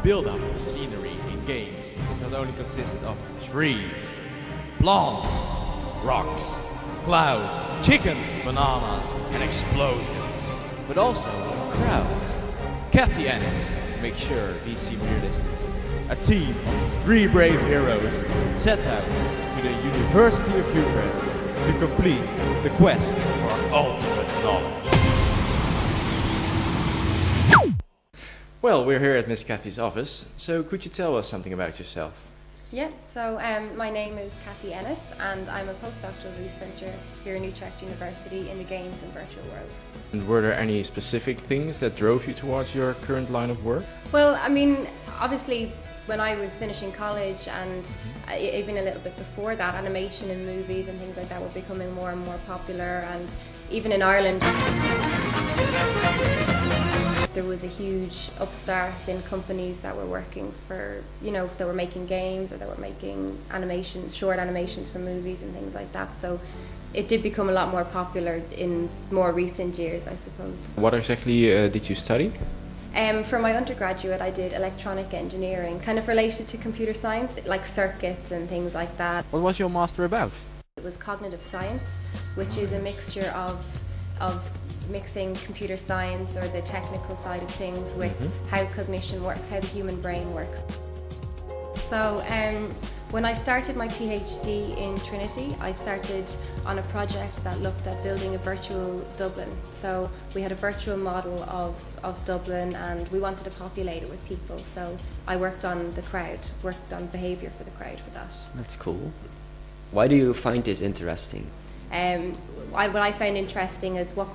build-up of scenery in games is not only consisted of trees, plants, rocks, clouds, chickens, bananas, and explosions, but also of crowds. Cathy Ennis makes sure these seem realistic. A team of 3 brave heroes sets out to the University of Utrecht to complete the quest for ultimate knowledge. Well, we're here at Miss Cathy's office, so could you tell us something about yourself? Yeah, so my name is Cathy Ennis and I'm a postdoctoral researcher here in Utrecht University in the games and virtual worlds. And were there any specific things that drove you towards your current line of work? Well, I mean, obviously when I was finishing college and even a little bit before that, animation in movies and things like that were becoming more and more popular, and even in Ireland there was a huge upstart in companies that were working for, you know, that were making games or that were making animations, short animations for movies and things like that. So it did become a lot more popular in more recent years, I suppose. What exactly did you study? For my undergraduate, I did electronic engineering, kind of related to computer science, like circuits and things like that. What was your master about? It was cognitive science, which is a mixture of mixing computer science or the technical side of things with how cognition works, how the human brain works. So when I started my PhD in Trinity, I started on a project that looked at building a virtual Dublin. So we had a virtual model of Dublin and we wanted to populate it with people. So I worked on the crowd, worked on behaviour for the crowd for that. That's cool. Why do you find this interesting? What I found interesting is what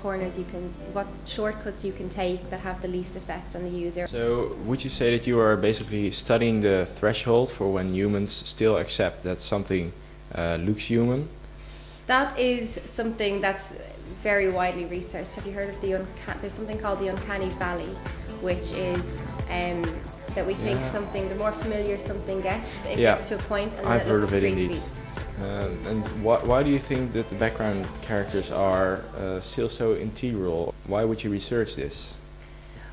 shortcuts you can take that have the least effect on the user. So would you say that you are basically studying the threshold for when humans still accept that something looks human? That is something that's very widely researched. Have you heard of there's something called the uncanny valley, which is that we think something, the more familiar something gets, it gets to a point and then I've heard of it creepy. indeed. And why do you think that the background characters are still so integral? Why would you research this?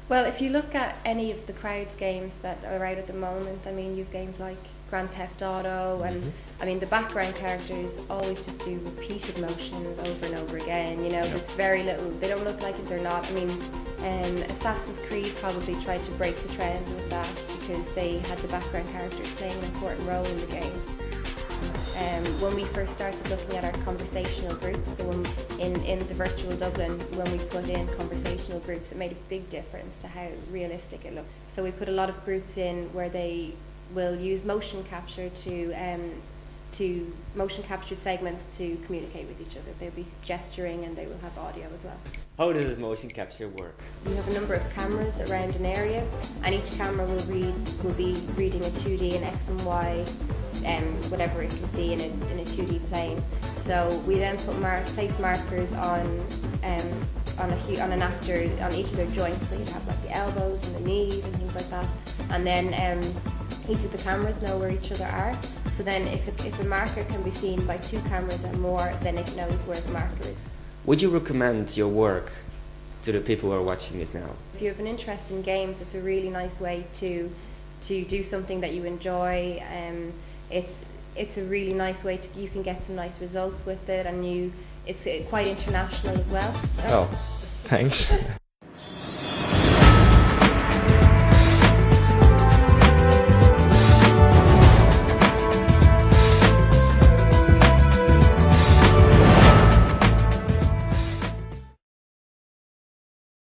Well, if you look at any of the crowds games that are out at the moment, I mean, you've games like Grand Theft Auto, and I mean, the background characters always just do repeated motions over and over again. You know, there's very little. They don't look like it. They're not. I mean, Assassin's Creed probably tried to break the trend with that because they had the background characters playing an important role in the game. When we first started looking at our conversational groups, so in the virtual Dublin, when we put in conversational groups, it made a big difference to how realistic it looked. So we put a lot of groups in where they will use motion capture to motion captured segments to communicate with each other. They'll be gesturing and they will have audio as well. How does this motion capture work? You have a number of cameras around an area, and each camera will be reading a 2D and X and Y, whatever it can see in a 2D plane. So we then place markers on each of their joints. So you have like the elbows and the knees and things like that, and then each of the cameras know where each other are. So then if a marker can be seen by 2 cameras or more, then it knows where the marker is. Would you recommend your work to the people who are watching this now? If you have an interest in games, it's a really nice way to do something that you enjoy. It's a really nice way you can get some nice results with it, and it's quite international as well. Oh, thanks.